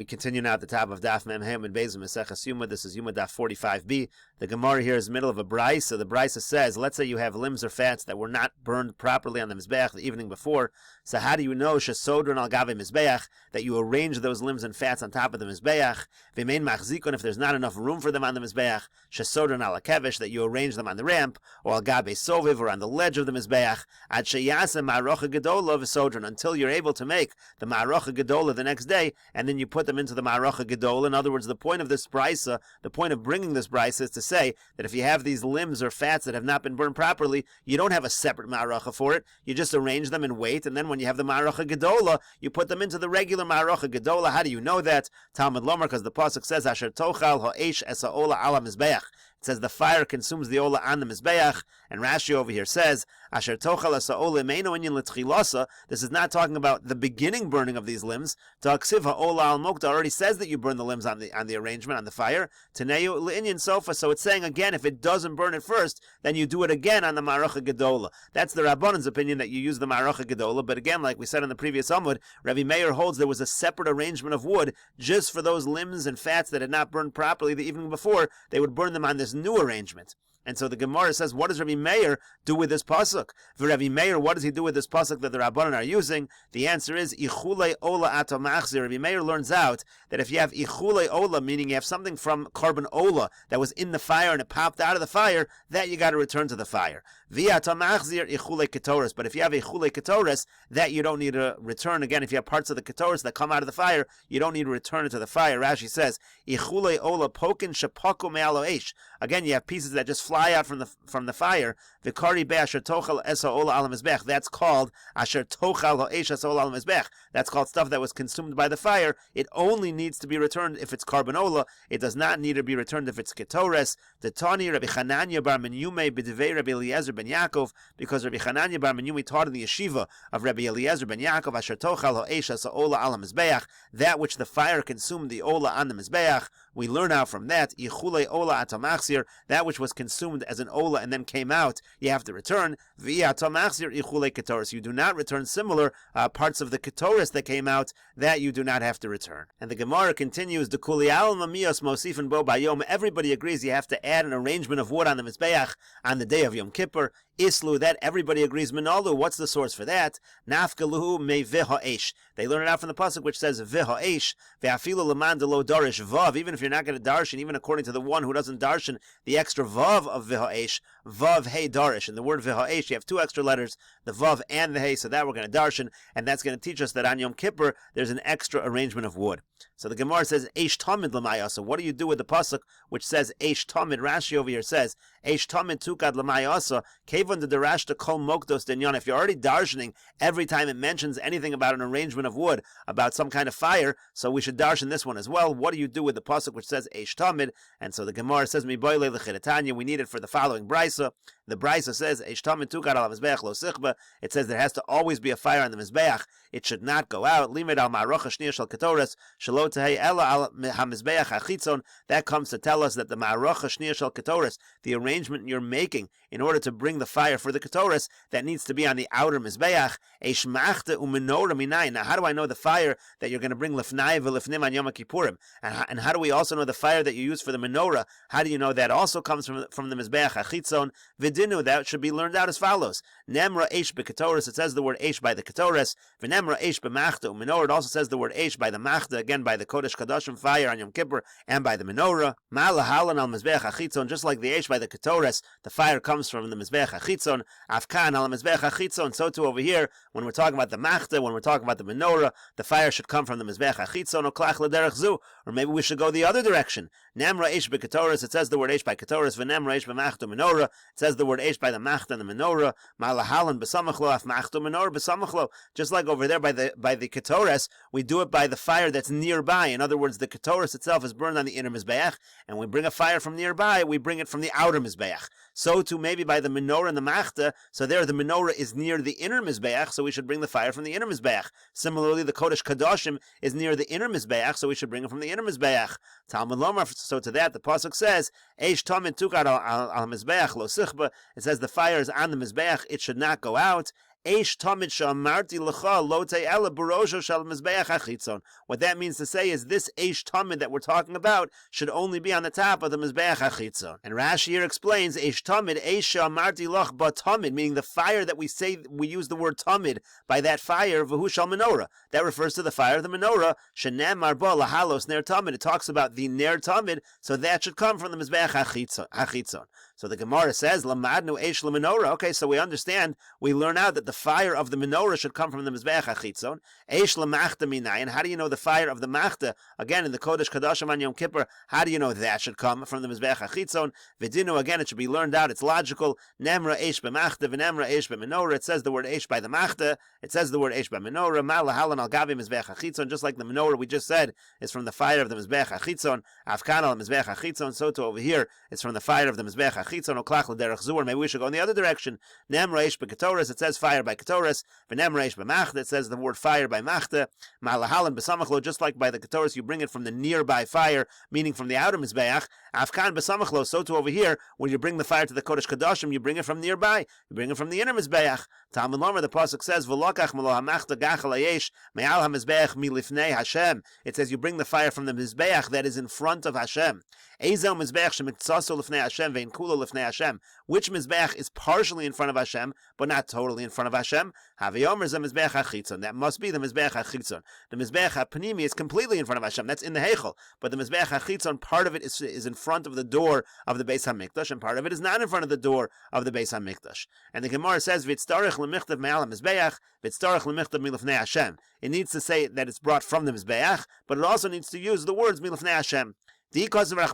We continue now at the top of Daf Memhem and Beis Meseches Yoma. This is Yoma Daf 45b. The Gemara here is the middle of a brisa. The brisa says, let's say you have limbs or fats that were not burned properly on the Mizbeach the evening before. So how do you know Shesodron al Gave Mizbeach, that you arrange those limbs and fats on top of the Mizbeach? V'mein machzikon, if there's not enough room for them on the Mizbeach. Shesodron al Kevesh, that you arrange them on the ramp, or al Gabe Soviv, or on the ledge of the Mizbeach. Ad Sheyasa Ma'arocha Gedola V'Sodron, until you're able to make the Ma'arocha Gedola the next day, and then you put them into the Ma'arocha Gedola. In other words, the point of this brisa, the point of bringing this brisa is to say that if you have these limbs or fats that have not been burned properly, you don't have a separate Ma'arocha for it. You just arrange them and wait, and then when you have the Ma'arocha Gedola, you put them into the regular Ma'arocha Gedola. How do you know that? Talmud Lomar, because the pasuk says, Asher tochal ha'esh es ha'ola ala mizbeach. It says the fire consumes the ola on the Mizbeach, and Rashi over here says, Asher tochal es ha'ola meino inyan l'tchilasa. This is not talking about the beginning burning of these limbs. Ta'ksiv ha'ola al mokta already says that you burn the limbs on the arrangement, on the fire. Teneu l'inyan sofa. So it's saying again, if it doesn't burn it first, then you do it again on the Ma'arocha Gedola. That's the Rabbanan's opinion, that you use the Ma'arocha Gedola. But again, like we said in the previous Amud, Rabbi Meir holds there was a separate arrangement of wood just for those limbs and fats that had not burned properly the evening before. They would burn them on this new arrangement. And so the Gemara says, what does Rabbi Meir do with this pasuk? For Rabbi Meir, what does he do with this pasuk that the Rabbanan are using? The answer is, Ichulei Ola Ato Machzir. Rabbi Meir learns out that if you have Ichulei Ola, meaning you have something from carbon Ola that was in the fire and it popped out of the fire, that you got to return to the fire. V'Ato Machzir Ichulei Ketoris. But if you have Ichulei Ketoris, that you don't need to return. Again, if you have parts of the Ketoris that come out of the fire, you don't need to return it to the fire. Rashi says, Ichulei Ola Pokin Shapaku Me'alo Eish. Again, you have pieces that just fly out from the fire. Vikari be asher tochal es ha'ola al mizbech. That's called asher tochal ha'esh es ha'ola al mizbech. That's called stuff that was consumed by the fire. It only needs to be returned if it's carbon-ola. It does not need to be returned if it's ketores. The Tani Rabbi Chananya bar Menyume b'divei Rabbi Eliezer ben Yaakov, because Rabbi Chananya bar Menyume taught in the yeshiva of Rabbi Eliezer ben Yaakov, asher tochal ha'esh es ha'ola al mizbech, that which the fire consumed the ola on the mizbech. We learn out from that, Yichulei Ola Atamachzir, that which was consumed as an Ola and then came out, you have to return. V'ya Atamachzir Yichulei Ketoris. You do not return similar parts of the Ketoris that came out, that you do not have to return. And the Gemara continues, Dekuli Al Mamios Mosifin Bo Bayom. Everybody agrees you have to add an arrangement of wood on the Mizbeach on the day of Yom Kippur. Islu, that everybody agrees. Minalu, what's the source for that? Nafkaluhu me v'ha'esh. They learn it out from the pasuk which says v'ha'esh. Ve'afilu leman delo darish vav. Even if you're not going to darshan, even according to the one who doesn't darshan the extra vav of v'ha'esh, vav hey darish. In the word v'ha'esh, you have two extra letters, the vav and the hey. So that we're going to darshan, and that's going to teach us that on Yom Kippur there's an extra arrangement of wood. So the Gemara says eish tamid l'mayasa. What do you do with the pasuk which says eish tamid? Rashi over here says eish tamid tukad l'mayasa. Kevon the darashta kol mokdos denyon. If you're already darshaning every time it mentions anything about an arrangement of wood, about some kind of fire, so we should darshan this one as well. What do you do with the pasuk which says eish tamid? And so the Gemara says mi boile l'chiratanya. We need it for the following brisa. The brisa says eish tamid tukad al mizbeach lo sichba. It says there has to always be a fire on the mizbeach. It should not go out. Limed al ma'arocha shniya shel ketoras shelo tehei ela al hamizbeach hachitzon. That comes to tell us that the ma'arocha shniya shel ketoras, the arrangement you're making in order to bring the fire for the ketoras, that needs to be on the outer mizbeach. Eish machta u'menorah minayin. Now, how do I know the fire that you're going to bring lifnai v'lifnim on Yom Kippurim? And how do we also know the fire that you use for the menorah? How do you know that also comes from the mizbeach hachitzon? Vidinu, that should be learned out as follows. Nemra eish b'ketoras. It says the word eish by the ketoras. V'nemra eish b'machta u'menorah. It also says the word eish by the machta, again by the kodesh kadashim fire on Yom Kippur, and by the menorah. Ma'alahalan al mizbeach hachitzon. Just like the eish by the ketoras, the fire comes from the mizbeach hachitzon. Afkan al mizbeach hachitzon. So too over here, when we're talking about the machta, when we're talking about the menorah, the fire should come from the mizbeach hachitzon. O klach l'derech zu. Or maybe we should go the other direction. Nemra eish b'ketoras. It says the word eish by ketoras. V'nemra eish b'machta menorah. It says the word eish by the machta and the menorah. Ma'alahalan b'samachlo af machta menorah b'samachlo. Just like over there by the ketoras, we do it by the fire that's nearby. In other words, the ketoras itself is burned on the inner mizbeach, and we bring a fire from nearby, we bring it from the outer mizbeach. So too maybe by the menorah and the machta, so there the menorah is near the inner mizbeach, so we should bring the fire from the inner mizbeach. Similarly, the kodesh kadashim is near the inner mizbeach, so we should bring it from the inner mizbeach. Talmud Lomar, so to that the pasuk says, eish tamid tukad al mizbeach lo sichba. It says the fire is on the mizbeach, it should not go out. Eish tamid she'amarti lecha lo te'ela b'rosho shel mizbeach hachitzon. What that means to say is this eish tamid that we're talking about should only be on the top of the mizbeach hachitzon. And Rashi here explains eish tamid eish she'amarti lech ba tamid, meaning the fire that we say, we use the word tamid by that fire v'hu shel menorah. That refers to the fire of the menorah. Shenemar ba lahalos ner tamid. It talks about the ner tamid, so that should come from the mizbeach hachitzon. So the Gemara says, Lamadnu eish menorah. Okay, so we understand, we learn out that the fire of the menorah should come from the Mizbeach HaChitzon. Eish lemachta minayin. How do you know the fire of the machta? Again, in the Kodesh Kadashim on Yom Kippur, how do you know that should come from the Mizbeach HaChitzon? V'dinu, again, it should be learned out, it's logical. Nemra eish b'machta, v'nemra eish b'menorah. It says the word eish by the machta, it says the word eish by menorah. Ma lahalan al gavi Mizbeach HaChitzon, just like the menorah we just said is from the fire of the Mizbeach HaChitzon. Afkan al Mizbeach HaChitzon, so too over here, it's from the fire of the Mizbeach HaChitzon. Oklach l'derech zuor. Maybe we should go in the other direction. Nemra eish b'ketoras, it says fire by ketoras. V'nemra eish b'machta, it says the word fire by machta. Ma lahalan b'samachlo, just like by the ketoras you bring it from the nearby fire, meaning from the outer Mizbeach. Afkan b'samachlo, so too over here, when you bring the fire to the Kodesh Kadashim, you bring it from nearby. You bring it from the inner Mizbeach. Talmud Lomer, the pasuk says, V'lokach melo hamachta gachal hayesh me'al hamizbeach milifnei Hashem. It says you bring the fire from the Mizbeach that is in front of Hashem. Ezel Mizbeach shemiktsaso lifnei Hashem ve'in kulo lifnei Hashem. Which Mizbeach is partially in front of Hashem, but not totally in front of Hashem? Haviyomer ze Mizbeach hachitzon. That must be the Mizbeach hachitzon. The Mizbeach hapnimi is completely in front of Hashem. That's in the Heichel. But the Mizbeach hachitzon, part of it is in front of the door of the Beis HaMikdash, and part of it is not in front of the door of the Beis HaMikdash. And the Gemara says, V'tzarech l'michtav me'al HaMizbeach, v'tzarech l'michtav milifnei Hashem. It needs to say that it's brought from the Mizbeach, but it also needs to use the words milifnei Hashem. Because again,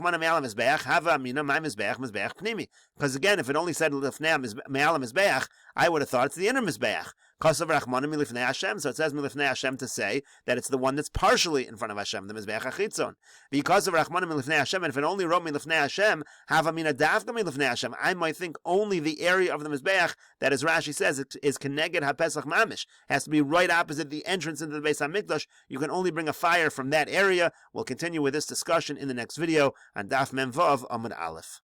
if it only said me'al Mizbeach, I would have thought it's the inner Mizbeach. So it says milifnei Hashem to say that it's the one that's partially in front of Hashem, the Mizbeach HaChitzon. Because of Rachmanim milifnei Hashem, and if it only wrote milifnei Hashem, I might think only the area of the Mizbeach that, as Rashi says, is Keneged HaPesach Mamish, has to be right opposite the entrance into the Beis HaMikdash. You can only bring a fire from that area. We'll continue with this discussion in the next video on Daf Mem Vav Amud Aleph.